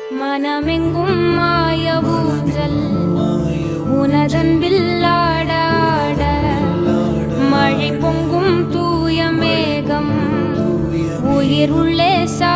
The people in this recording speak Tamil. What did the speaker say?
மனமெங்கும் மாய ஊஞ்சல் உனதன்பில் ஆட ஆட மழை பொங்கும் தூய மேகம் உயிர் உள்ளே சா